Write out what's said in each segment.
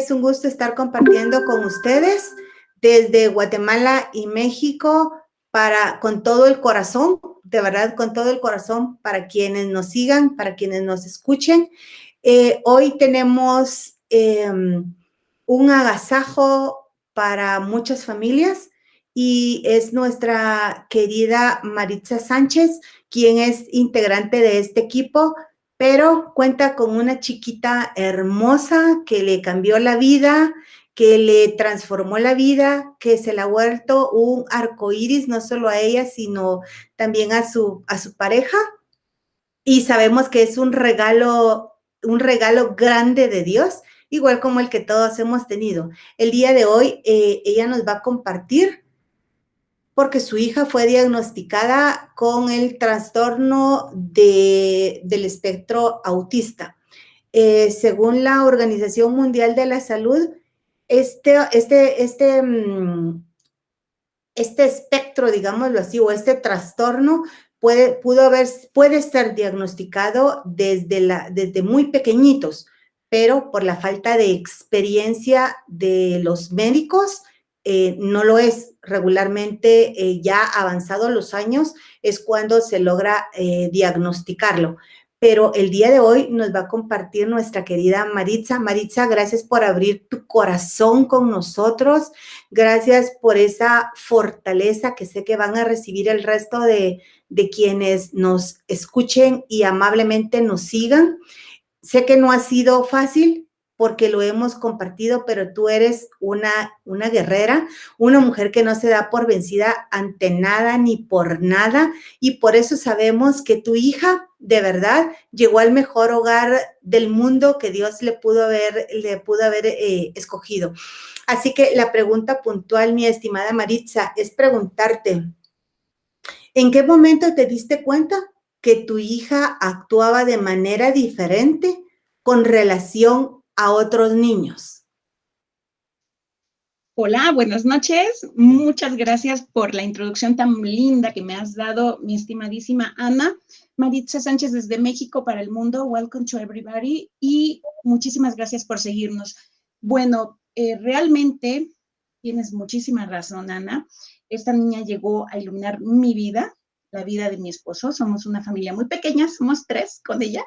es un gusto estar compartiendo con ustedes desde Guatemala y México con todo el corazón, de verdad, con todo el corazón para quienes nos sigan, para quienes nos escuchen. Hoy tenemos un agasajo para muchas familias y es nuestra querida Maritza Sánchez, quien es integrante de este equipo, pero cuenta con una chiquita hermosa que le cambió la vida, que le transformó la vida, que se le ha vuelto un arcoíris, no solo a ella, sino también a su pareja. Y sabemos que es un regalo grande de Dios, igual como el que todos hemos tenido. El día de hoy, ella nos va a compartir porque su hija fue diagnosticada con el trastorno del espectro autista. Según la Organización Mundial de la Salud, este espectro, digámoslo así, o este trastorno puede ser diagnosticado desde muy pequeñitos, pero por la falta de experiencia de los médicos, no lo es. Regularmente, ya avanzados los años, es cuando se logra diagnosticarlo. Pero el día de hoy nos va a compartir nuestra querida Maritza. Maritza, gracias por abrir tu corazón con nosotros. Gracias por esa fortaleza que sé que van a recibir el resto de quienes nos escuchen y amablemente nos sigan. Sé que no ha sido fácil porque lo hemos compartido, pero tú eres una guerrera, una mujer que no se da por vencida ante nada ni por nada, y por eso sabemos que tu hija de verdad llegó al mejor hogar del mundo que Dios le pudo haber escogido. Así que la pregunta puntual, mi estimada Maritza, es preguntarte, ¿en qué momento te diste cuenta que tu hija actuaba de manera diferente con relación a otros niños? Hola, buenas noches. Muchas gracias por la introducción tan linda que me has dado, mi estimadísima Ana. Maritza Sánchez desde México para el mundo. Welcome to everybody. Y muchísimas gracias por seguirnos. Bueno, realmente tienes muchísima razón, Ana. Esta niña llegó a iluminar mi vida, la vida de mi esposo. Somos una familia muy pequeña, somos 3 con ella.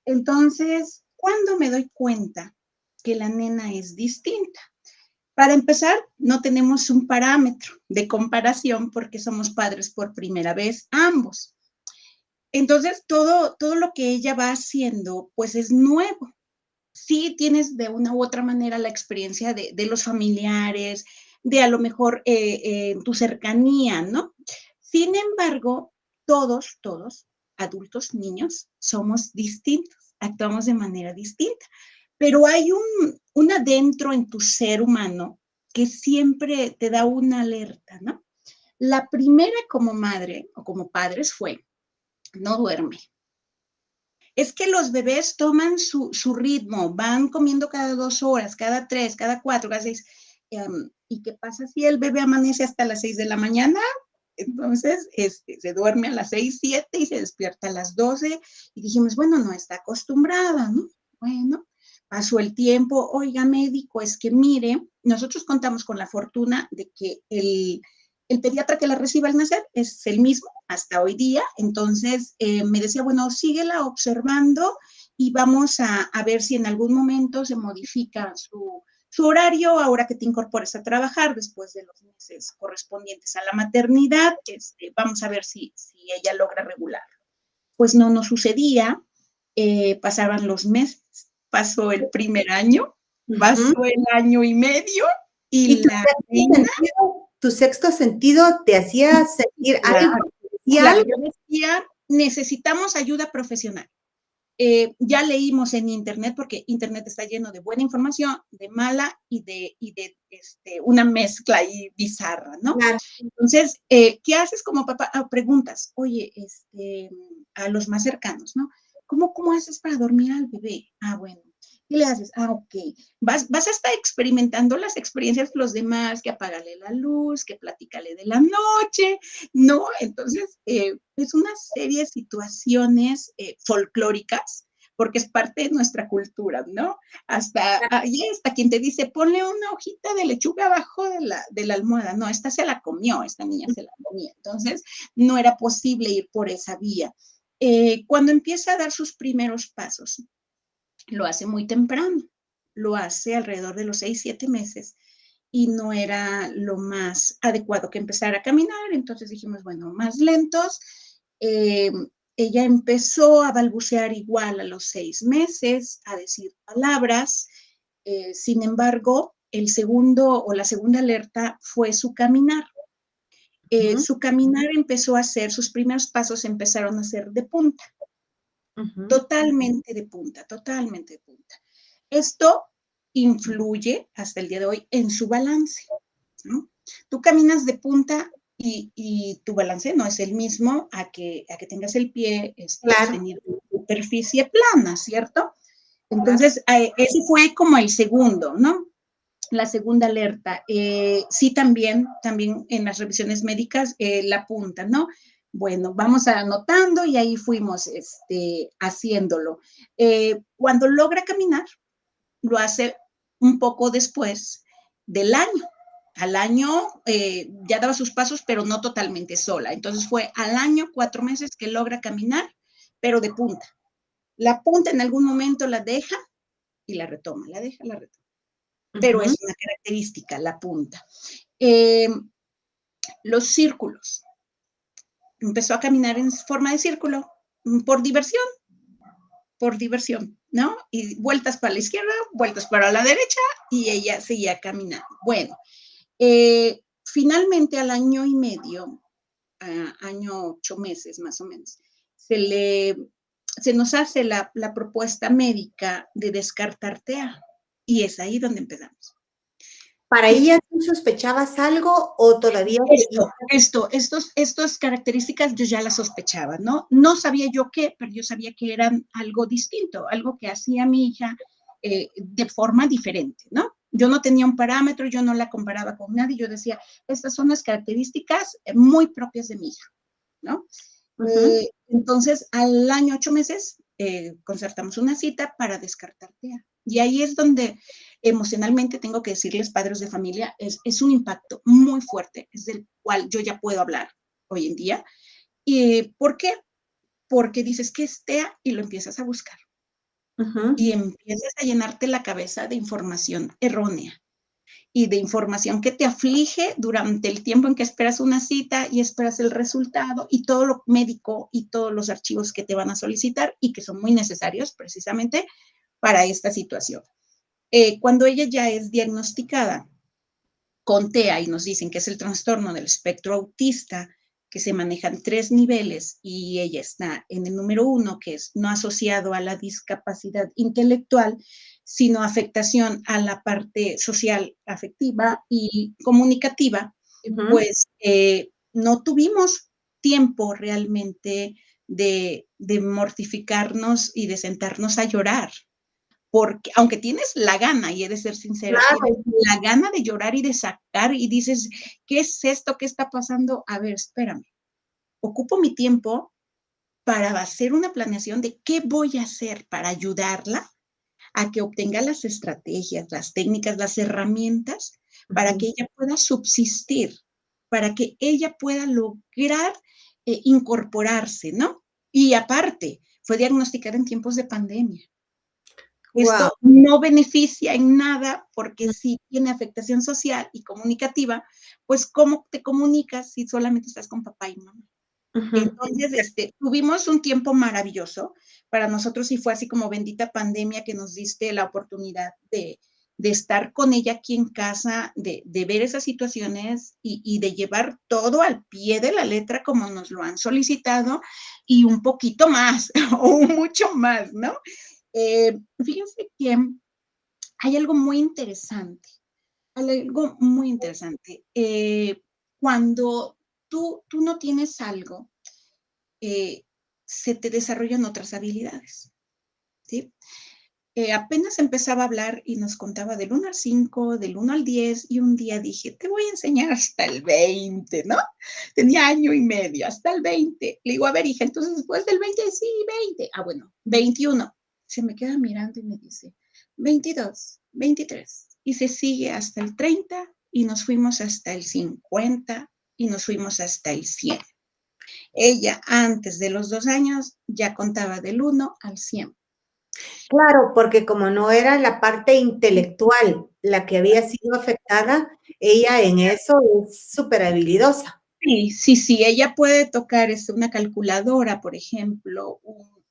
Entonces, ¿cuándo me doy cuenta que la nena es distinta? Para empezar, no tenemos un parámetro de comparación porque somos padres por primera vez ambos. Entonces, todo lo que ella va haciendo, pues es nuevo. Sí tienes de una u otra manera la experiencia de los familiares, de a lo mejor tu cercanía, ¿no? Sin embargo, todos, adultos, niños, somos distintos, actuamos de manera distinta. Pero hay un adentro en tu ser humano que siempre te da una alerta, ¿no? La primera como madre o como padres fue, no duerme. Es que los bebés toman su ritmo, van comiendo cada 2 horas, cada 3, cada 4, cada 6. ¿Y qué pasa si el bebé amanece hasta las 6 de la mañana? Entonces, se duerme a las 6, 7 y se despierta a las 12. Y dijimos, bueno, no está acostumbrada, ¿no? Bueno, pasó el tiempo. Oiga, médico, es que mire, nosotros contamos con la fortuna de que el pediatra que la recibe al nacer es el mismo hasta hoy día. Entonces, me decía, bueno, síguela observando y vamos a ver si en algún momento se modifica su horario ahora que te incorpores a trabajar después de los meses correspondientes a la maternidad. Vamos a ver si ella logra regular. Pues no sucedía, pasaban los meses, pasó el primer año, pasó el año y medio y la niña... ¿Tu sexto sentido te hacía sentir algo? Claro, yo decía, necesitamos ayuda profesional. Ya leímos en internet, porque internet está lleno de buena información, de mala y de una mezcla ahí bizarra, ¿no? Claro. Entonces, ¿qué haces como papá? Preguntas, oye, a los más cercanos, ¿no? ¿Cómo haces para dormir al bebé? Bueno. ¿Qué le haces? Ok. Vas a estar experimentando las experiencias de los demás, que apágale la luz, que platícale de la noche, ¿no? Entonces, es una serie de situaciones folclóricas porque es parte de nuestra cultura, ¿no? Hasta quien te dice, ponle una hojita de lechuga abajo de la almohada. No, esta se la comió, esta niña se la comía. Entonces, no era posible ir por esa vía. Cuando empieza a dar sus primeros pasos, lo hace muy temprano, lo hace alrededor de los 6, 7 meses y no era lo más adecuado que empezara a caminar. Entonces dijimos, bueno, más lentos. Ella empezó a balbucear igual a los 6 meses, a decir palabras. Sin embargo, el segundo o la segunda alerta fue su caminar. Su caminar empezó a hacer, sus primeros pasos empezaron a ser de punta. Totalmente de punta, totalmente de punta. Esto influye hasta el día de hoy en su balance, ¿no? Tú caminas de punta y tu balance no es el mismo a que tengas el pie sostenido en superficie plana, ¿cierto? Entonces, ese fue como el segundo, ¿no? La segunda alerta. Sí, también en las revisiones médicas, la punta, ¿no? Bueno, vamos anotando y ahí fuimos haciéndolo. Cuando logra caminar, lo hace un poco después del año. Al año ya daba sus pasos, pero no totalmente sola. Entonces fue al año, 4 meses que logra caminar, pero de punta. La punta en algún momento la deja y la retoma, la deja, la retoma. Pero es una característica, la punta. Los círculos. Empezó a caminar en forma de círculo por diversión, ¿no? Y vueltas para la izquierda, vueltas para la derecha, y ella seguía caminando. Bueno, finalmente al año y medio, año 8 meses más o menos, se nos hace la propuesta médica de descartar TEA, y es ahí donde empezamos. ¿Para ella tú sospechabas algo o todavía? Estas características yo ya las sospechaba, ¿no? No sabía yo qué, pero yo sabía que eran algo distinto, algo que hacía mi hija de forma diferente, ¿no? Yo no tenía un parámetro, yo no la comparaba con nadie, yo decía, estas son las características muy propias de mi hija, ¿no? Entonces, al año 8 meses, concertamos una cita para descartar TEA. Y ahí es donde emocionalmente, tengo que decirles, padres de familia, es un impacto muy fuerte, es del cual yo ya puedo hablar hoy en día. ¿Y por qué? Porque dices que es TEA y lo empiezas a buscar. Y empiezas a llenarte la cabeza de información errónea y de información que te aflige durante el tiempo en que esperas una cita y esperas el resultado y todo lo médico y todos los archivos que te van a solicitar y que son muy necesarios precisamente para esta situación. Cuando ella ya es diagnosticada con TEA y nos dicen que es el trastorno del espectro autista, que se manejan 3 niveles y ella está en el número 1, que es no asociado a la discapacidad intelectual, sino afectación a la parte social, afectiva y comunicativa, pues no tuvimos tiempo realmente de mortificarnos y de sentarnos a llorar. Porque aunque tienes la gana, y he de ser sincera, tienes la gana de llorar y de sacar y dices, ¿qué es esto? ¿Qué está pasando? A ver, espérame. Ocupo mi tiempo para hacer una planeación de qué voy a hacer para ayudarla a que obtenga las estrategias, las técnicas, las herramientas para que ella pueda subsistir, para que ella pueda lograr incorporarse, ¿no? Y aparte, fue diagnosticada en tiempos de pandemia. Esto no beneficia en nada porque si tiene afectación social y comunicativa, pues ¿cómo te comunicas si solamente estás con papá y mamá? Entonces, tuvimos un tiempo maravilloso. Para nosotros sí fue así como bendita pandemia que nos diste la oportunidad de estar con ella aquí en casa, de ver esas situaciones y de llevar todo al pie de la letra como nos lo han solicitado y un poquito más o mucho más, ¿no? Fíjense que hay algo muy interesante, cuando tú no tienes algo, se te desarrollan otras habilidades, ¿sí? Apenas empezaba a hablar y nos contaba del 1 al 5, del 1 al 10, y un día dije, te voy a enseñar hasta el 20, ¿no? Tenía año y medio, hasta el 20. Le digo, a ver, hija, entonces después del 20, sí, 20. Ah, bueno, 21. se me queda mirando y me dice, 22, 23, y se sigue hasta el 30 y nos fuimos hasta el 50 y nos fuimos hasta el 100. Ella antes de los 2 años ya contaba del 1 al 100. Claro, porque como no era la parte intelectual la que había sido afectada, ella en eso es súper habilidosa. Sí, sí, sí, ella puede tocar una calculadora, por ejemplo,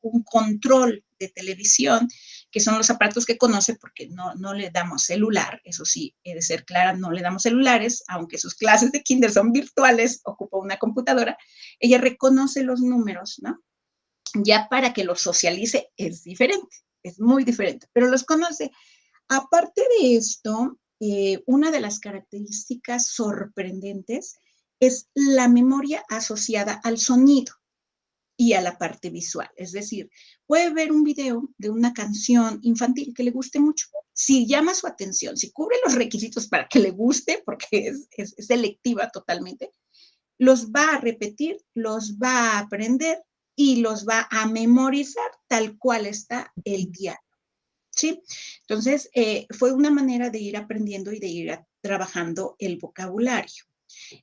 un control de televisión, que son los aparatos que conoce porque no le damos celular, eso sí, he de ser clara, no le damos celulares, aunque sus clases de kinder son virtuales, ocupa una computadora, ella reconoce los números, ¿no? Ya para que los socialice es diferente, es muy diferente, pero los conoce. Aparte de esto, una de las características sorprendentes es la memoria asociada al sonido y a la parte visual. Es decir, puede ver un video de una canción infantil que le guste mucho. Si llama su atención, si cubre los requisitos para que le guste, porque es selectiva totalmente, los va a repetir, los va a aprender y los va a memorizar tal cual está el diario. ¿Sí? Entonces, fue una manera de ir aprendiendo y de ir trabajando el vocabulario.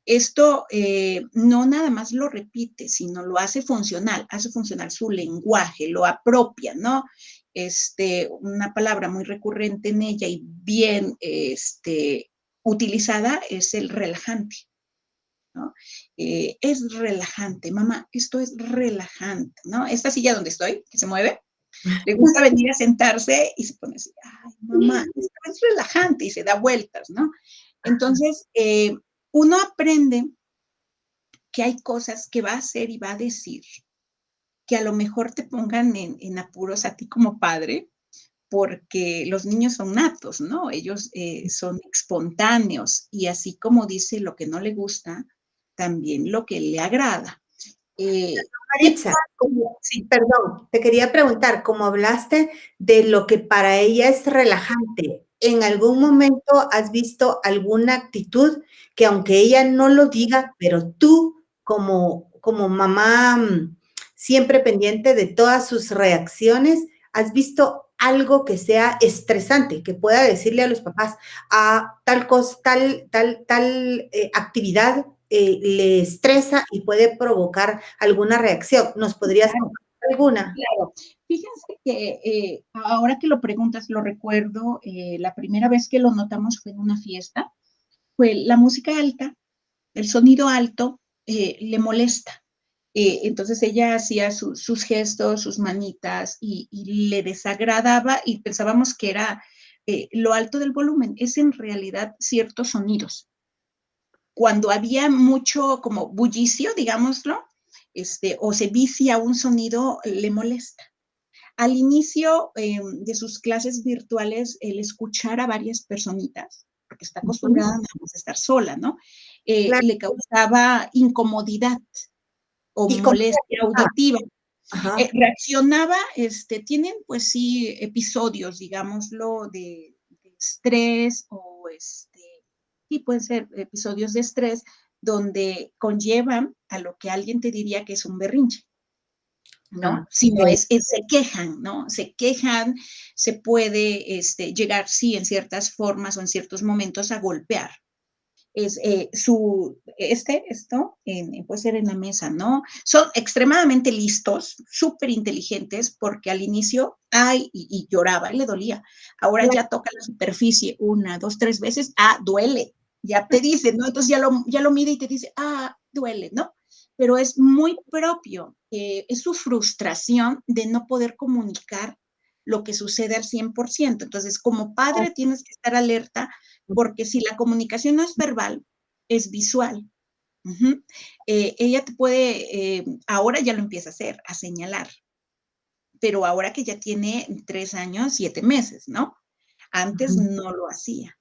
Esto no nada más lo repite, sino lo hace funcional su lenguaje, lo apropia, ¿no? Una palabra muy recurrente en ella y bien utilizada es el relajante, ¿no? Es relajante, mamá, esto es relajante, ¿no? Esta silla donde estoy, que se mueve, le gusta venir a sentarse y se pone así, ay, mamá, esto es relajante y se da vueltas, ¿no? Entonces, uno aprende que hay cosas que va a hacer y va a decir que a lo mejor te pongan en apuros a ti como padre, porque los niños son natos, ¿no? Ellos son espontáneos y así como dice lo que no le gusta, también lo que le agrada. ¿Qué Maritza, pasa? Sí. perdón, te quería preguntar, como hablaste de lo que para ella es relajante, ¿en algún momento has visto alguna actitud que aunque ella no lo diga, pero tú como mamá siempre pendiente de todas sus reacciones, has visto algo que sea estresante, que pueda decirle a los papás, tal cosa, tal actividad le estresa y puede provocar alguna reacción? ¿Nos podrías Claro, contar alguna? claro. Fíjense que ahora que lo preguntas, lo recuerdo, la primera vez que lo notamos fue en una fiesta, fue la música alta, el sonido alto le molesta. Entonces ella hacía sus gestos, sus manitas y le desagradaba y pensábamos que era lo alto del volumen. Es en realidad ciertos sonidos. Cuando había mucho como bullicio, digámoslo, o se vicia un sonido, le molesta. Al inicio de sus clases virtuales, el escuchar a varias personitas, porque está acostumbrada a estar sola, ¿no? Claro, Le causaba incomodidad o ¿y cómo molestia reaccionaba? auditiva. Ajá, Reaccionaba, tienen pues sí episodios, digámoslo, de estrés o sí pueden ser episodios de estrés donde conllevan a lo que alguien te diría que es un berrinche. ¿No? Sino okey. se quejan, ¿no? Se quejan, se puede llegar, sí, en ciertas formas o en ciertos momentos a golpear. Puede ser en la mesa, ¿no? Son extremadamente listos, súper inteligentes, porque al inicio, ay, y lloraba y le dolía. Ahora ya toca la superficie 1, 2, 3 veces, duele, ya te dice, ¿no? Entonces ya lo mide y te dice, duele, ¿no? Pero es muy propio, es su frustración de no poder comunicar lo que sucede al 100%. Entonces, como padre tienes que estar alerta porque si la comunicación no es verbal, es visual. Uh-huh. Ella te puede, ahora ya lo empieza a hacer, a señalar, pero ahora que ya tiene 3 años, 7 meses, ¿no? Antes no lo hacía.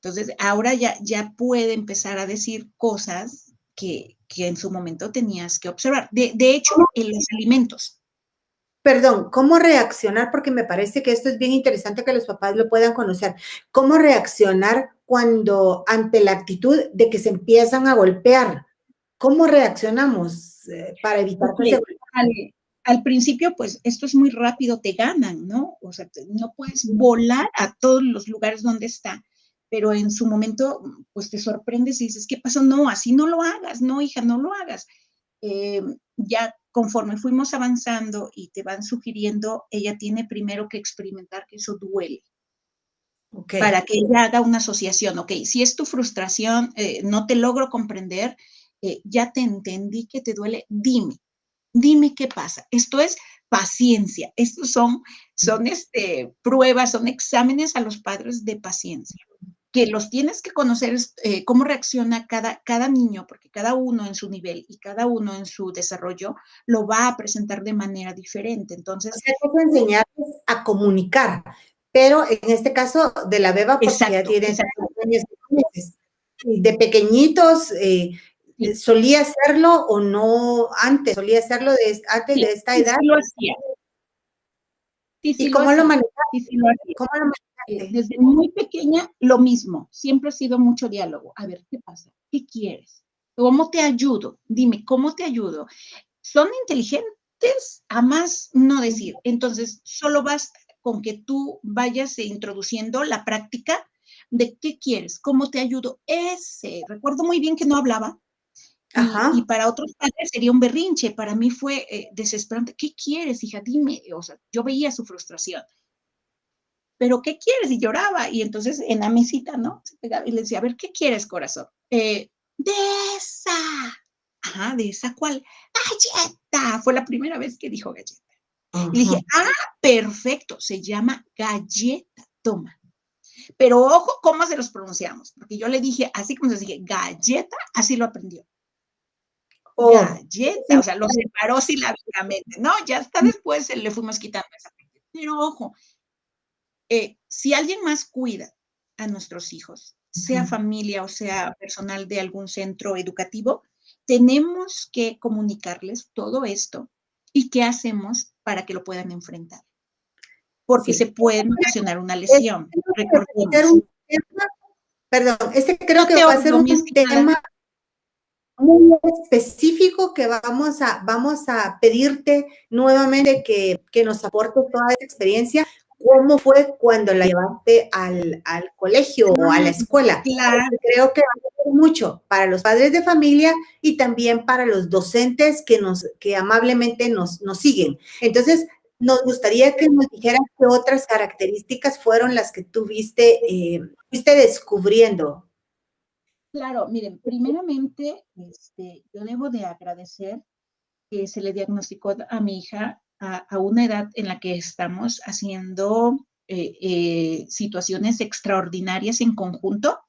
Entonces, ahora ya puede empezar a decir cosas que en su momento tenías que observar. De hecho, en los alimentos. Perdón, ¿cómo reaccionar? Porque me parece que esto es bien interesante que los papás lo puedan conocer. ¿Cómo reaccionar cuando ante la actitud de que se empiezan a golpear? ¿Cómo reaccionamos para evitar que se Okay. golpeen? al principio, pues esto es muy rápido, te ganan, ¿no? O sea, no puedes volar a todos los lugares donde está, pero en su momento, pues te sorprendes y dices, ¿qué pasó? No, así no lo hagas, no, hija, no lo hagas. Ya conforme fuimos avanzando y te van sugiriendo, ella tiene primero que experimentar que eso duele. Ok. Para que ella haga una asociación, ok, si es tu frustración, no te logro comprender, ya te entendí que te duele, dime qué pasa. Esto es paciencia, estos son pruebas, son exámenes a los padres de paciencia, que los tienes que conocer cómo reacciona cada niño, porque cada uno en su nivel y cada uno en su desarrollo lo va a presentar de manera diferente. O Entonces, sea, hay que enseñarles a comunicar, pero en este caso de la beba, porque ya exacto, tiene 3 exacto. años y meses. Y de pequeñitos, Sí, ¿solía hacerlo o no antes? ¿Solía hacerlo antes sí, de esta sí, edad? sí lo hacía. Sí, ¿Y sí lo cómo lo hacía. manejaste? Sí, sí lo hacía. ¿Cómo lo manejaste? Desde muy pequeña, lo mismo. Siempre ha sido mucho diálogo. A ver, ¿qué pasa? ¿Qué quieres? ¿Cómo te ayudo? Dime, ¿cómo te ayudo? Son inteligentes a más no decir. Entonces, solo basta con que tú vayas introduciendo la práctica de qué quieres, cómo te ayudo. Recuerdo muy bien que no hablaba, y Ajá. para otros padres sería un berrinche. Para mí fue desesperante. ¿Qué quieres, hija? Dime. O sea, yo veía su frustración. ¿Pero qué quieres? Y lloraba. Y entonces en la mesita, ¿no? Se pegaba y le decía, a ver, ¿qué quieres, corazón? De esa. Ajá, ¿de esa cuál? Galleta. Fue la primera vez que dijo galleta. Y le Ajá. dije, perfecto, se llama galleta. Toma. Pero ojo, ¿cómo se los pronunciamos? Porque yo le dije, así como les dije, galleta, así lo aprendió. Oh, Galleta, o sea, lo separó silábicamente, ¿no? Ya hasta después le fuimos quitando esa parte. Pero ojo, si alguien más cuida a nuestros hijos, sea familia o sea personal de algún centro educativo, tenemos que comunicarles todo esto y qué hacemos para que lo puedan enfrentar, porque se sí. puede ocasionar una Este lesión. creo que va a ser Recordemos, un tema, perdón, este creo no que te va a ser oigo, mi un estimada. tema muy específico que vamos a pedirte nuevamente que nos aportes toda esa experiencia. ¿Cómo fue cuando la llevaste al colegio o a la escuela? Claro, Porque creo que va a ser mucho para los padres de familia y también para los docentes que amablemente nos siguen. Entonces, nos gustaría que nos dijeras qué otras características fueron las que tú fuiste descubriendo. claro, miren, primeramente, yo debo de agradecer que se le diagnosticó a mi hija a una edad en la que estamos haciendo situaciones extraordinarias en conjunto,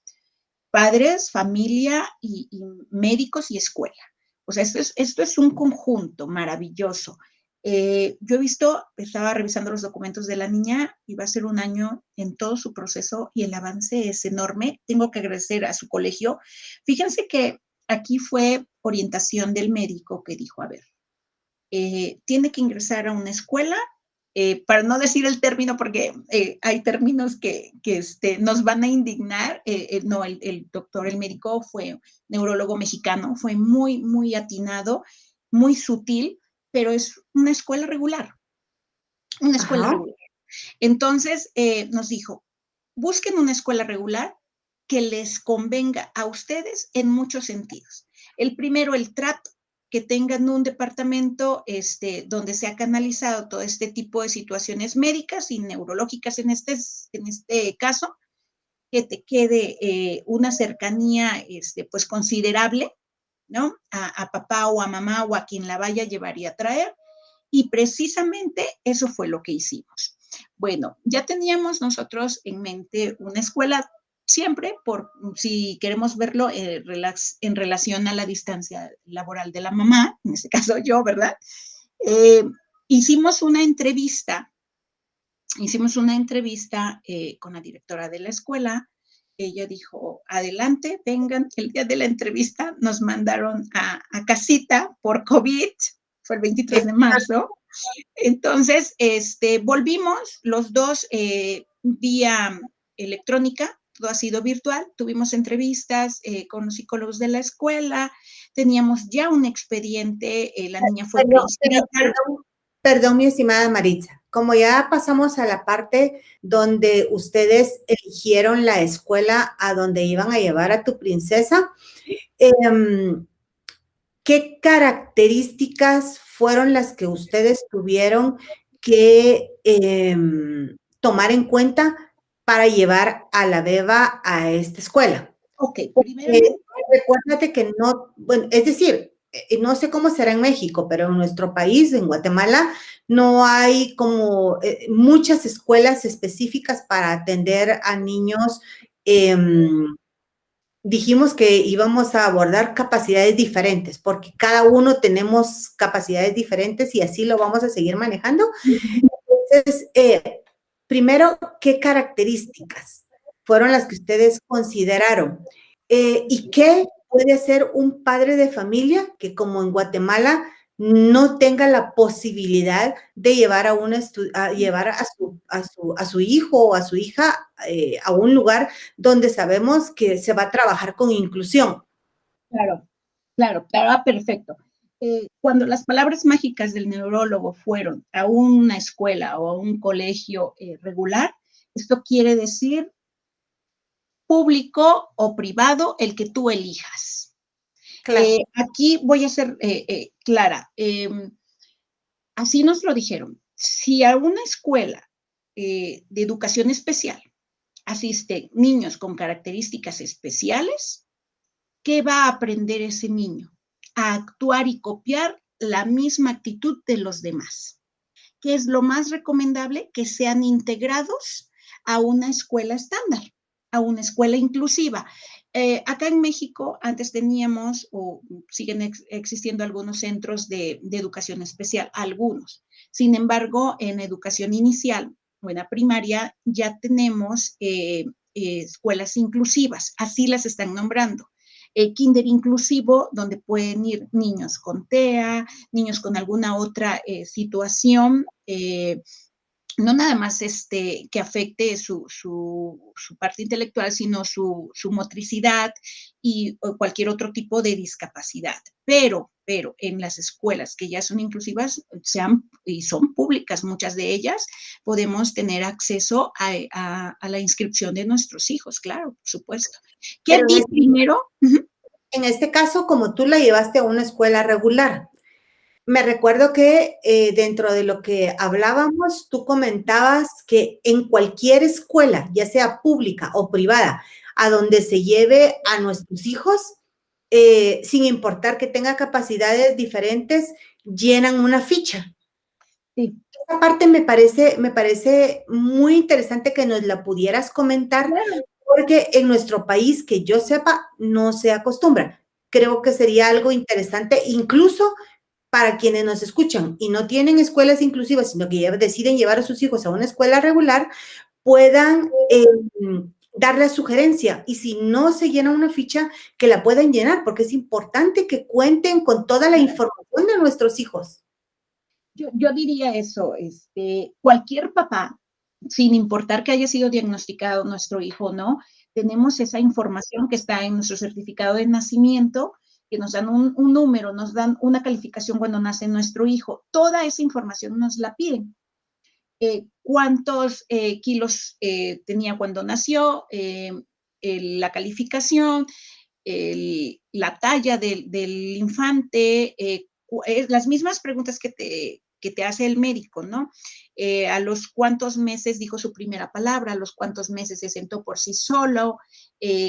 padres, familia y médicos y escuela. O sea, esto es un conjunto maravilloso. Yo he visto, estaba revisando los documentos de la niña y va a ser un año en todo su proceso y el avance es enorme. Tengo que agradecer a su colegio. Fíjense que aquí fue orientación del médico que dijo, a ver, tiene que ingresar a una escuela, para no decir el término, porque hay términos que nos van a indignar. No, el doctor, el médico fue neurólogo mexicano, fue muy, muy atinado, muy sutil, pero es una escuela regular, una escuela Ajá, regular. Entonces nos dijo, busquen una escuela regular que les convenga a ustedes en muchos sentidos. El primero, el trato, que tengan un departamento donde se ha canalizado todo este tipo de situaciones médicas y neurológicas en este caso, que te quede una cercanía pues considerable, ¿no? A papá o a mamá o a quien la vaya a llevar y a traer. Y precisamente eso fue lo que hicimos. Bueno, ya teníamos nosotros en mente una escuela siempre, por si queremos verlo en relación a la distancia laboral de la mamá, en este caso yo, ¿verdad? Eh, hicimos una entrevista, con la directora de la escuela. Ella dijo, adelante, vengan. El día de la entrevista nos mandaron a casita por COVID, fue el 23 de marzo. Entonces, volvimos los dos vía electrónica, todo ha sido virtual, tuvimos entrevistas con los psicólogos de la escuela, teníamos ya un expediente, la niña fue pero, preinscrita. perdón. Perdón, mi estimada Maritza, como ya pasamos a la parte donde ustedes eligieron la escuela a donde iban a llevar a tu princesa, em, ¿qué características fueron las que ustedes tuvieron que tomar en cuenta para llevar a la beba a esta escuela? Ok, Porque primeramente, recuérdate que no, bueno, es decir, no sé cómo será en México, pero en nuestro país, en Guatemala, no hay como muchas escuelas específicas para atender a niños. Dijimos que íbamos a abordar capacidades diferentes, porque cada uno tenemos capacidades diferentes y así lo vamos a seguir manejando. Entonces, primero, ¿qué características fueron las que ustedes consideraron? ¿Y qué puede hacer un padre de familia que, como en Guatemala, no tenga la posibilidad de llevar llevar a su hijo o a su hija a un lugar donde sabemos que se va a trabajar con inclusión? claro, claro, claro, perfecto. Cuando las palabras mágicas del neurólogo fueron a una escuela o a un colegio regular, esto quiere decir público o privado, el que tú elijas. Claro. Aquí voy a ser clara. Así nos lo dijeron. Si a una escuela de educación especial asisten niños con características especiales, ¿qué va a aprender ese niño? A actuar y copiar la misma actitud de los demás. ¿Qué es lo más recomendable? Que sean integrados a una escuela estándar, a una escuela inclusiva. Acá en México antes teníamos o siguen existiendo algunos centros de educación especial, algunos. Sin embargo, en educación inicial o en la primaria ya tenemos escuelas inclusivas, así las están nombrando. Kinder inclusivo, donde pueden ir niños con TEA, niños con alguna otra situación, no nada más que afecte su parte intelectual, sino su motricidad y cualquier otro tipo de discapacidad. Pero en las escuelas que ya son inclusivas y son públicas, muchas de ellas, podemos tener acceso a la inscripción de nuestros hijos, claro, por supuesto. ¿Qué Pero di primero? en este caso, como tú la llevaste a una escuela regular, me recuerdo que dentro de lo que hablábamos, tú comentabas que en cualquier escuela, ya sea pública o privada, a donde se lleve a nuestros hijos, sin importar que tenga capacidades diferentes, llenan una ficha. Sí. Esa parte me parece muy interesante que nos la pudieras comentar, Claro. porque en nuestro país, que yo sepa, no se acostumbra. Creo que sería algo interesante, incluso para quienes nos escuchan y no tienen escuelas inclusivas, sino que deciden llevar a sus hijos a una escuela regular, puedan dar la sugerencia. Y si no se llena una ficha, que la puedan llenar, porque es importante que cuenten con toda la información de nuestros hijos. Yo diría eso, cualquier papá, sin importar que haya sido diagnosticado nuestro hijo o no, tenemos esa información que está en nuestro certificado de nacimiento, que nos dan un número, nos dan una calificación cuando nace nuestro hijo. Toda esa información nos la piden. ¿Cuántos kilos tenía cuando nació? La calificación, la talla del infante, las mismas preguntas que te hace el médico, ¿no? A los cuántos meses dijo su primera palabra, a los cuántos meses se sentó por sí solo,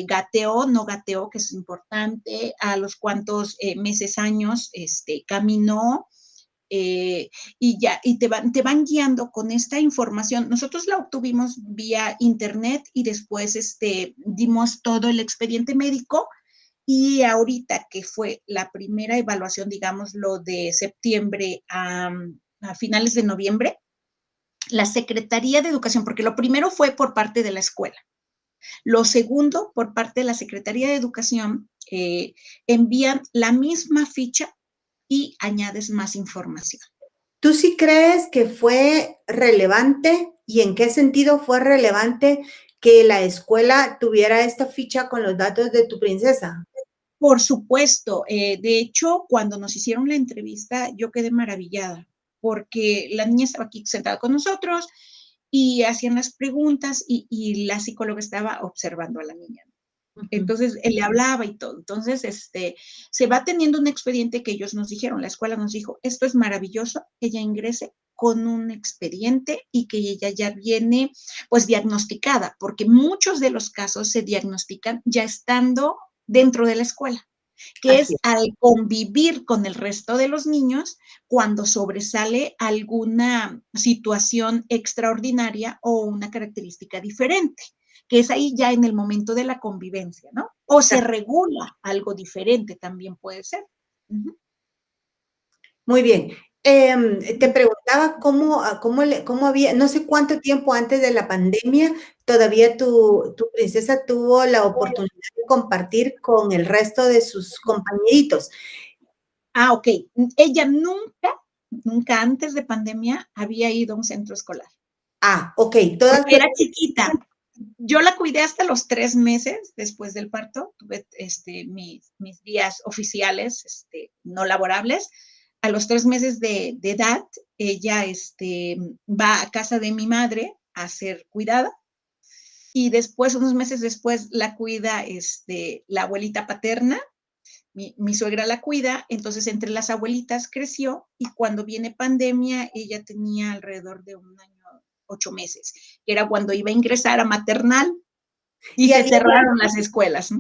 gateó, no gateó, que es importante, a los cuántos meses, años caminó. Y te van guiando con esta información. Nosotros la obtuvimos vía internet y después dimos todo el expediente médico y ahorita que fue la primera evaluación, digamos, lo de septiembre a finales de noviembre, la Secretaría de Educación, porque lo primero fue por parte de la escuela, lo segundo por parte de la Secretaría de Educación, envían la misma ficha y añades más información. ¿Tú sí crees que fue relevante y en qué sentido fue relevante que la escuela tuviera esta ficha con los datos de tu princesa? Por supuesto, de hecho, cuando nos hicieron la entrevista, yo quedé maravillada. porque la niña estaba aquí sentada con nosotros y hacían las preguntas y la psicóloga estaba observando a la niña. Ujú. Entonces, él le hablaba y todo. Entonces, se va teniendo un expediente que ellos nos dijeron, la escuela nos dijo, esto es maravilloso, ella ingrese con un expediente y que ella ya viene pues diagnosticada, porque muchos de los casos se diagnostican ya estando dentro de la escuela, que Así es es. al convivir con el resto de los niños cuando sobresale alguna situación extraordinaria o una característica diferente, que es ahí ya en el momento de la convivencia, ¿no? O se regula algo diferente también puede ser. Uh-huh. Muy bien. Te preguntaba cómo había, no sé cuánto tiempo antes de la pandemia, todavía tu princesa tuvo la oportunidad de compartir con el resto de sus compañeritos. Ah, ok. Ella nunca antes de pandemia había ido a un centro escolar. Ah, ok, todas Porque era chiquita. Yo la cuidé hasta los 3 meses después del parto. Tuve mis días oficiales, no laborables. A los 3 meses de edad, ella va a casa de mi madre a ser cuidada. Y después, unos meses después, la cuida la abuelita paterna. Mi suegra la cuida, entonces entre las abuelitas creció y cuando viene pandemia ella tenía alrededor de 1 año, 8 meses, que era cuando iba a ingresar a maternal y ¿Y se había, cerraron las escuelas.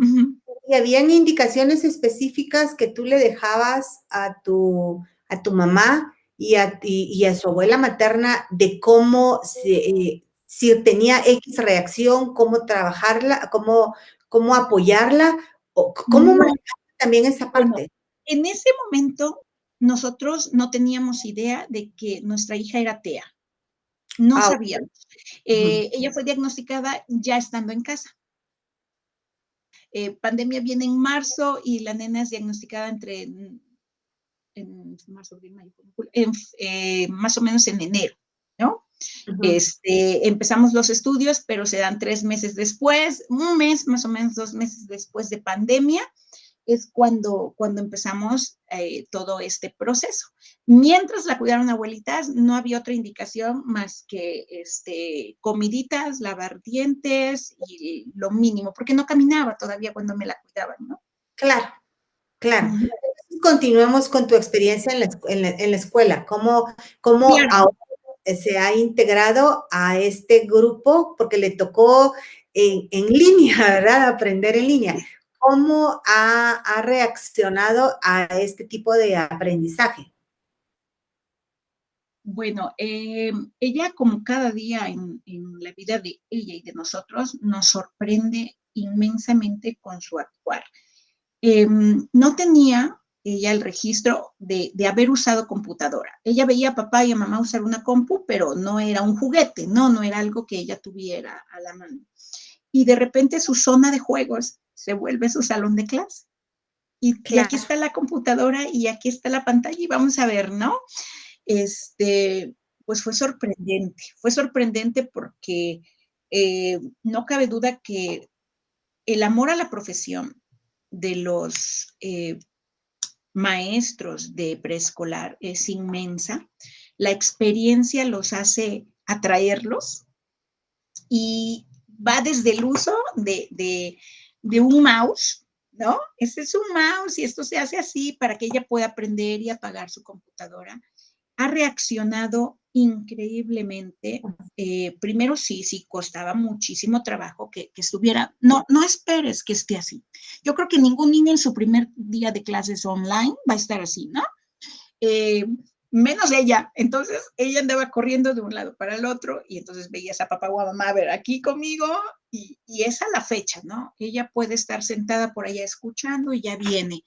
y habían indicaciones específicas que tú le dejabas a tu mamá y a su abuela materna de cómo, si tenía X reacción, cómo trabajarla, cómo apoyarla, o cómo No, manejar también esa bueno, parte? en ese momento nosotros no teníamos idea de que nuestra hija era TEA, no Ah, sabíamos. ujú, Ella fue diagnosticada ya estando en casa. Pandemia viene en marzo y la nena es diagnosticada en marzo, abril, mayo, más o menos en enero, ¿no? ujú. Empezamos los estudios, pero se dan 3 meses después, un mes, más o menos 2 meses después de pandemia, es cuando empezamos todo este proceso. Mientras la cuidaron abuelitas, no había otra indicación más que comiditas, lavar dientes y lo mínimo, porque no caminaba todavía cuando me la cuidaban, ¿no? Claro, claro. Uh-huh. Entonces, continuemos con tu experiencia en la escuela. ¿Cómo Claro. ahora se ha integrado a este grupo? Porque le tocó en línea, ¿verdad? Aprender en línea. ¿Cómo ha reaccionado a este tipo de aprendizaje? Bueno, ella como cada día en la vida de ella y de nosotros nos sorprende inmensamente con su actuar. No tenía ella el registro de haber usado computadora. Ella veía a papá y a mamá usar una compu, pero no era un juguete, no era algo que ella tuviera a la mano. Y de repente su zona de juegos se vuelve su salón de clase. Y aquí Claro, está la computadora y aquí está la pantalla y vamos a ver, ¿no? Pues fue sorprendente porque no cabe duda que el amor a la profesión de los maestros de preescolar es inmensa, la experiencia los hace atraerlos y va desde el uso de un mouse, ¿no? Este es un mouse y esto se hace así para que ella pueda aprender y apagar su computadora. Ha reaccionado increíblemente. Primero sí, costaba muchísimo trabajo que estuviera, no esperes que esté así. Yo creo que ningún niño en su primer día de clases online va a estar así, ¿no? Eh, Menos ella. Entonces, ella andaba corriendo de un lado para el otro y entonces veías a papá o a mamá, a ver, aquí conmigo y es a la fecha, ¿no? Ella puede estar sentada por allá escuchando y ya viene.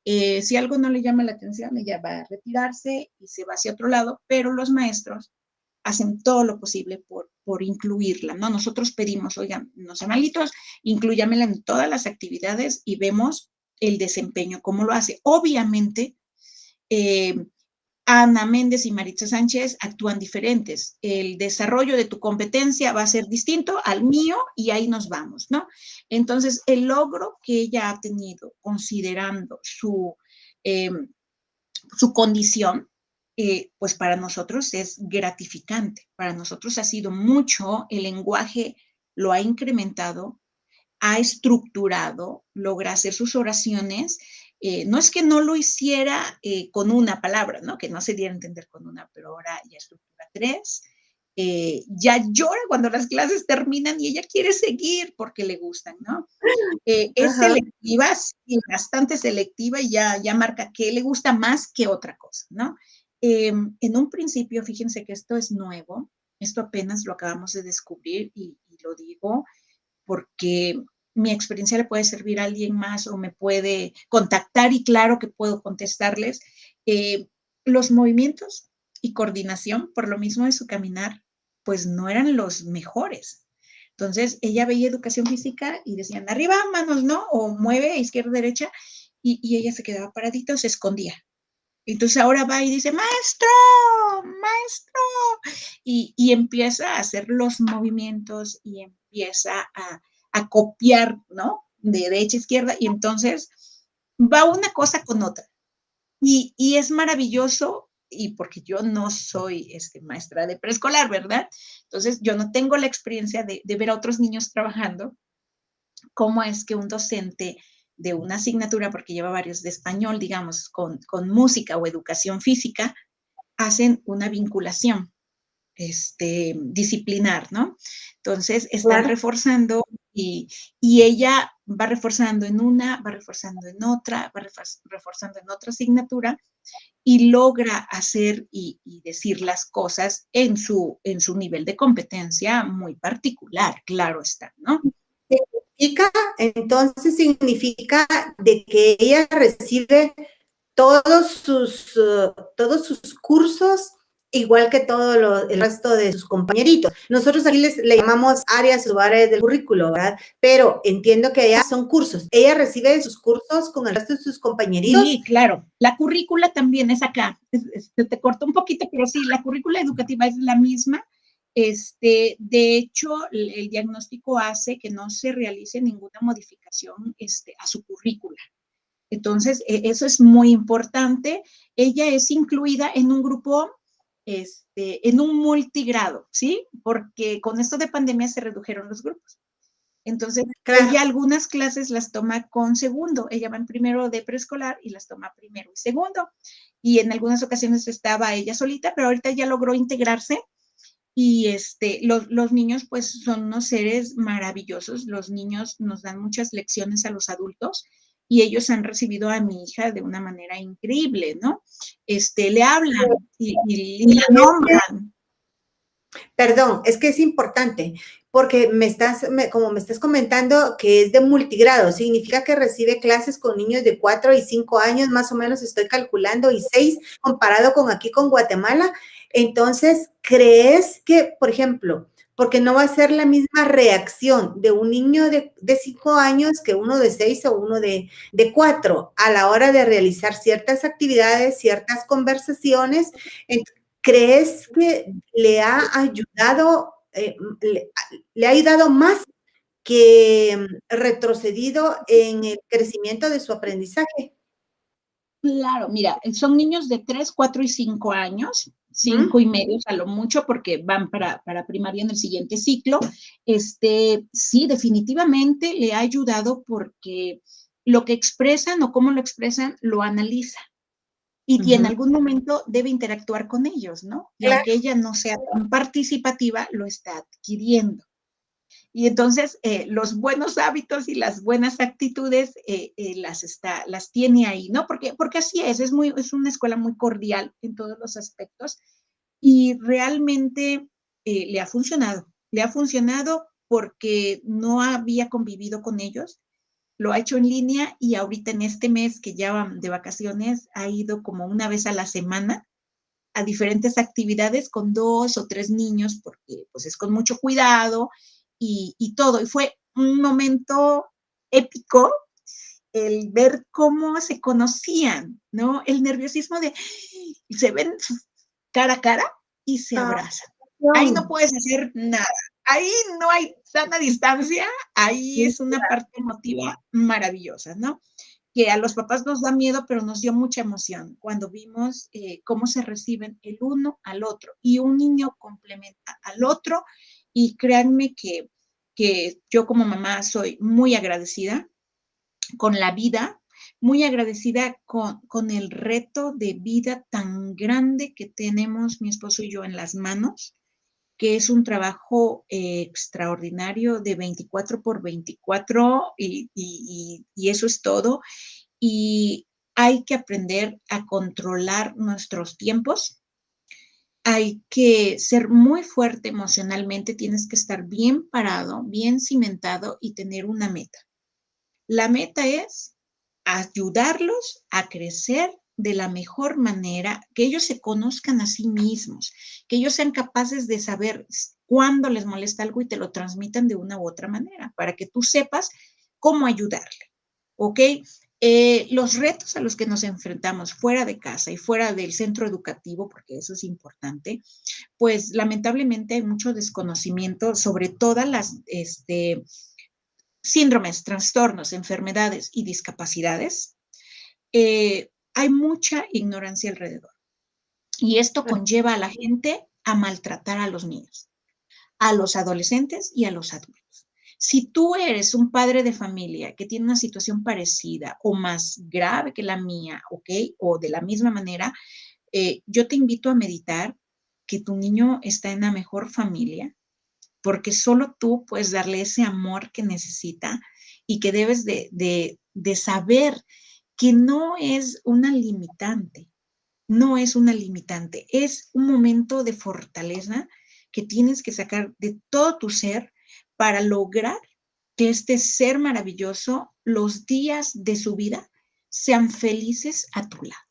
Si algo no le llama la atención, ella va a retirarse y se va hacia otro lado, pero los maestros hacen todo lo posible por incluirla, ¿no? Nosotros pedimos, oigan, no sean malitos, incluyámela en todas las actividades y vemos el desempeño, cómo lo hace. Obviamente, eh, Ana Méndez y Maritza Sánchez actúan diferentes. El desarrollo de tu competencia va a ser distinto al mío y ahí nos vamos, ¿no? Entonces, el logro que ella ha tenido considerando su condición pues para nosotros es gratificante. Para nosotros ha sido mucho, el lenguaje lo ha incrementado, ha estructurado, logra hacer sus oraciones. No es que no lo hiciera con una palabra, ¿no? Que no se diera a entender con una, pero ahora ya estructura tres. Ya llora cuando las clases terminan y ella quiere seguir porque le gustan, ¿no? Es Ajá. selectiva, sí, bastante selectiva y ya marca qué le gusta más que otra cosa, ¿no? En un principio, fíjense que esto es nuevo, esto apenas lo acabamos de descubrir y lo digo porque mi experiencia le puede servir a alguien más o me puede contactar y claro que puedo contestarles. Los movimientos y coordinación, por lo mismo de su caminar, pues no eran los mejores. Entonces, ella veía educación física y decían, arriba, manos, ¿no? O mueve, izquierda, derecha, y ella se quedaba paradita o se escondía. Entonces ahora va y dice, maestro, maestro, y empieza a hacer los movimientos y empieza a copiar, ¿no? De derecha a izquierda, y entonces va una cosa con otra. Y es maravilloso, y porque yo no soy maestra de preescolar, ¿verdad? Entonces yo no tengo la experiencia de ver a otros niños trabajando, cómo es que un docente de una asignatura, porque lleva varios de español, digamos, con música o educación física, hacen una vinculación disciplinar, ¿no? Entonces, están Claro. reforzando y ella va reforzando en una, va reforzando en otra, va reforzando en otra asignatura y logra hacer y decir las cosas en su nivel de competencia muy particular, claro está, ¿no? Entonces significa de que ella recibe todos sus cursos, igual que el resto de sus compañeritos. Nosotros aquí le llamamos áreas o áreas del currículo, ¿verdad? Pero entiendo que allá son cursos. Ella recibe sus cursos con el resto de sus compañeritos. Sí, claro. La currícula también es acá. Te corto un poquito, pero sí, la currícula educativa es la misma. De hecho, el diagnóstico hace que no se realice ninguna modificación a su currícula. Entonces, eso es muy importante. Ella es incluida en un grupo, en un multigrado, ¿sí? Porque con esto de pandemia se redujeron los grupos. Entonces, Claro. ella algunas clases las toma con segundo. Ella va en primero de preescolar y las toma primero y segundo. Y en algunas ocasiones estaba ella solita, pero ahorita ya logró integrarse y los niños pues son unos seres maravillosos. Los niños nos dan muchas lecciones a los adultos y ellos han recibido a mi hija de una manera increíble, ¿no? Le hablan y la nombran. Perdón, es que es importante porque como me estás comentando que es de multigrado, significa que recibe clases con niños de 4 y 5 años, más o menos estoy calculando, y 6 comparado con aquí con Guatemala. Entonces, ¿crees que, por ejemplo, porque no va a ser la misma reacción de un niño de 5 años que uno de 6 o uno de 4 a la hora de realizar ciertas actividades, ciertas conversaciones? ¿Crees que le ha ayudado, le ha ayudado más que retrocedido en el crecimiento de su aprendizaje? Claro, mira, son niños de 3, 4 y 5 años, 5 y medio a lo mucho, porque van para primaria en el siguiente ciclo. Sí, definitivamente le ha ayudado porque lo que expresan o cómo lo expresan, lo analiza. Y en algún momento debe interactuar con ellos, ¿no? Y Claro. aunque ella no sea tan participativa, lo está adquiriendo. Y entonces los buenos hábitos y las buenas actitudes las tiene ahí, ¿no? Porque así es una escuela muy cordial en todos los aspectos y realmente le ha funcionado porque no había convivido con ellos, lo ha hecho en línea y ahorita en este mes que ya van de vacaciones ha ido como una vez a la semana a diferentes actividades con 2 o 3 niños, porque pues es con mucho cuidado y todo. Y fue un momento épico el ver cómo se conocían, ¿no? El nerviosismo de se ven cara a cara y se Ah, abrazan. Ahí no puedes hacer nada. Ahí no hay sana distancia, ahí es una parte emotiva maravillosa, ¿no? que a los papás nos da miedo, pero nos dio mucha emoción cuando vimos cómo se reciben el uno al otro y un niño complementa al otro y créanme que yo como mamá soy muy agradecida con la vida, muy agradecida con el reto de vida tan grande que tenemos mi esposo y yo en las manos, que es un trabajo extraordinario de 24 por 24 y eso es todo. Y hay que aprender a controlar nuestros tiempos. Hay que ser muy fuerte emocionalmente, tienes que estar bien parado, bien cimentado y tener una meta. La meta es ayudarlos a crecer de la mejor manera, que ellos se conozcan a sí mismos, que ellos sean capaces de saber cuándo les molesta algo y te lo transmitan de una u otra manera, para que tú sepas cómo ayudarle, ¿ok? Los retos a los que nos enfrentamos fuera de casa y fuera del centro educativo, porque eso es importante, pues lamentablemente hay mucho desconocimiento sobre todas las síndromes, trastornos, enfermedades y discapacidades, hay mucha ignorancia alrededor. Y esto conlleva a la gente a maltratar a los niños, a los adolescentes y a los adultos. Si tú eres un padre de familia que tiene una situación parecida o más grave que la mía, ¿ok? O de la misma manera, yo te invito a meditar que tu niño está en la mejor familia, porque solo tú puedes darle ese amor que necesita y que debes de saber que no es una limitante, no es una limitante, es un momento de fortaleza que tienes que sacar de todo tu ser para lograr que este ser maravilloso, los días de su vida, sean felices a tu lado.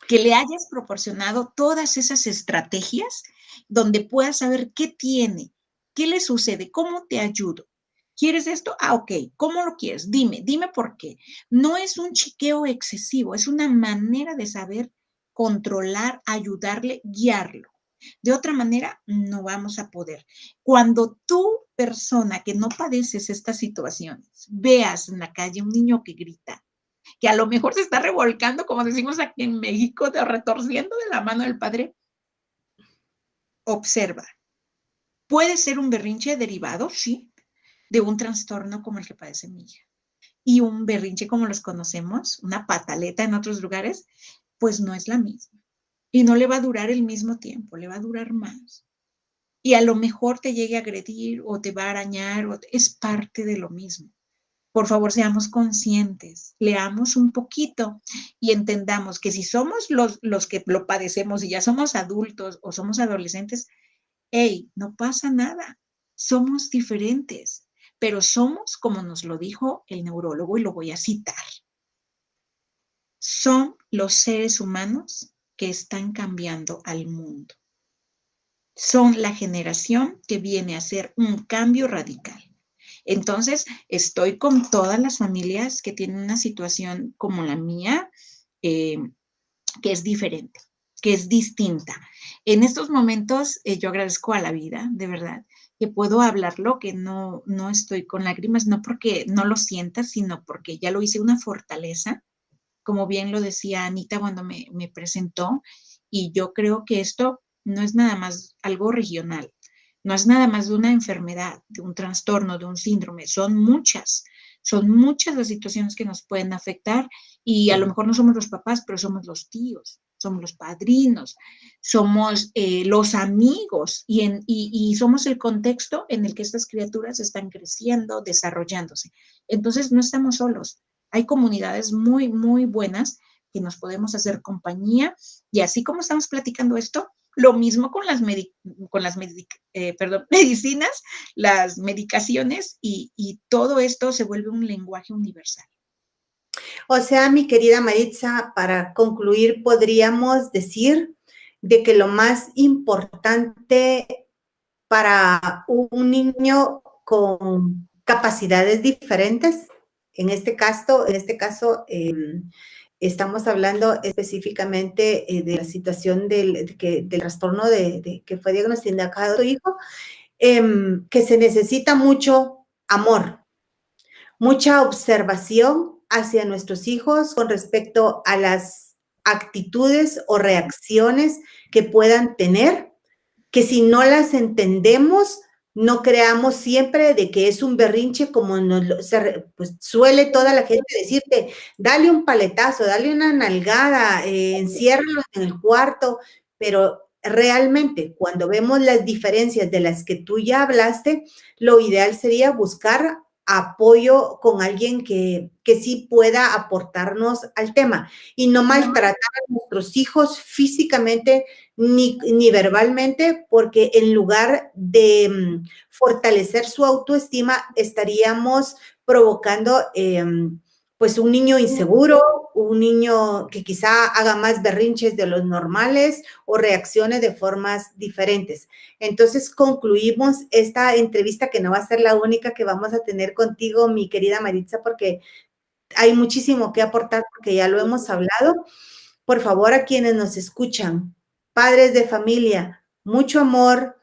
Que le hayas proporcionado todas esas estrategias donde puedas saber qué tiene, qué le sucede, cómo te ayudo. ¿Quieres esto? Ah, ok. ¿Cómo lo quieres? Dime por qué. No es un chiqueo excesivo, es una manera de saber controlar, ayudarle, guiarlo. De otra manera, no vamos a poder. Cuando tú, persona que no padeces estas situaciones, veas en la calle un niño que grita, que a lo mejor se está revolcando, como decimos aquí en México, retorciendo de la mano del padre, observa. Puede ser un berrinche derivado, sí, de un trastorno como el que padece mi hija. Y un berrinche como los conocemos, una pataleta en otros lugares, pues no es la misma. Y no le va a durar el mismo tiempo, le va a durar más. Y a lo mejor te llegue a agredir o te va a arañar, es parte de lo mismo. Por favor, seamos conscientes, leamos un poquito y entendamos que si somos los que lo padecemos y ya somos adultos o somos adolescentes, hey, no pasa nada, somos diferentes, pero somos, como nos lo dijo el neurólogo, y lo voy a citar, son los seres humanos que están cambiando al mundo. Son la generación que viene a hacer un cambio radical. Entonces, estoy con todas las familias que tienen una situación como la mía, que es diferente, que es distinta. En estos momentos, yo agradezco a la vida, de verdad, que puedo hablarlo, que no estoy con lágrimas, no porque no lo sienta, sino porque ya lo hice una fortaleza, como bien lo decía Anita cuando me presentó, y yo creo que esto no es nada más algo regional, no es nada más de una enfermedad, de un trastorno, de un síndrome, son muchas las situaciones que nos pueden afectar y a lo mejor no somos los papás, pero somos los tíos, somos los padrinos, somos los amigos y somos el contexto en el que estas criaturas están creciendo, desarrollándose. Entonces no estamos solos, hay comunidades muy, muy buenas que nos podemos hacer compañía y así como estamos platicando esto, lo mismo con medicinas, las medicaciones y todo esto se vuelve un lenguaje universal. O sea, mi querida Maritza, para concluir, podríamos decir de que lo más importante para un niño con capacidades diferentes, en este caso, estamos hablando específicamente de la situación del trastorno que fue diagnosticado a tu hijo, que se necesita mucho amor, mucha observación hacia nuestros hijos con respecto a las actitudes o reacciones que puedan tener, que si no las entendemos, no creamos siempre de que es un berrinche como pues suele toda la gente decirte, dale un paletazo, dale una nalgada, enciérralo en el cuarto, pero realmente cuando vemos las diferencias de las que tú ya hablaste, lo ideal sería buscar apoyo con alguien que sí pueda aportarnos al tema y no maltratar a nuestros hijos físicamente ni verbalmente, porque en lugar de fortalecer su autoestima, estaríamos provocando pues un niño inseguro, un niño que quizá haga más berrinches de los normales o reaccione de formas diferentes. Entonces concluimos esta entrevista, que no va a ser la única que vamos a tener contigo, mi querida Maritza, porque hay muchísimo que aportar, porque ya lo hemos hablado. Por favor, a quienes nos escuchan, padres de familia, mucho amor,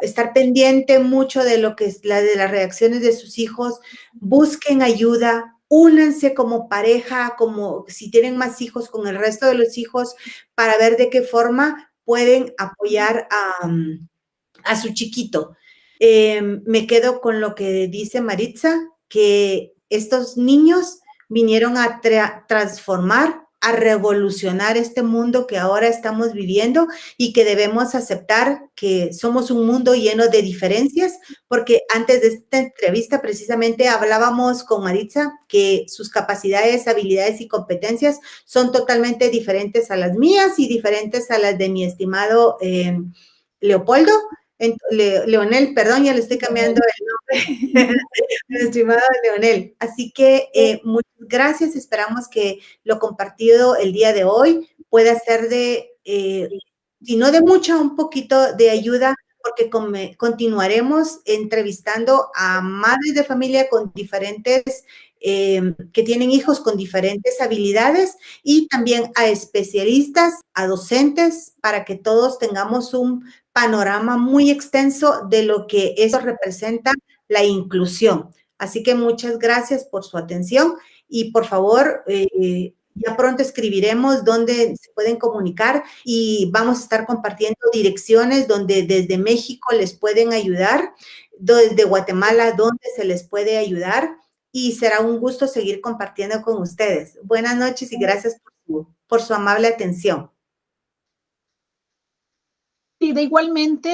estar pendiente mucho de lo que es de las reacciones de sus hijos, busquen ayuda, únanse como pareja, como si tienen más hijos, con el resto de los hijos, para ver de qué forma pueden apoyar a su chiquito. Me quedo con lo que dice Maritza, que estos niños vinieron a transformar, a revolucionar este mundo que ahora estamos viviendo y que debemos aceptar que somos un mundo lleno de diferencias, porque antes de esta entrevista precisamente hablábamos con Maritza que sus capacidades, habilidades y competencias son totalmente diferentes a las mías y diferentes a las de mi estimado Leopoldo. Leonel, perdón, ya le estoy cambiando el nombre, mi estimado Leonel. Así que muchas gracias, esperamos que lo compartido el día de hoy pueda ser si no de mucha, un poquito de ayuda, porque continuaremos entrevistando a madres de familia con diferentes, que tienen hijos con diferentes habilidades, y también a especialistas, a docentes, para que todos tengamos un panorama muy extenso de lo que eso representa, la inclusión. Así que muchas gracias por su atención y por favor, ya pronto escribiremos dónde se pueden comunicar y vamos a estar compartiendo direcciones donde desde México les pueden ayudar, desde Guatemala donde se les puede ayudar, y será un gusto seguir compartiendo con ustedes. Buenas noches y gracias por su amable atención. Y de igualmente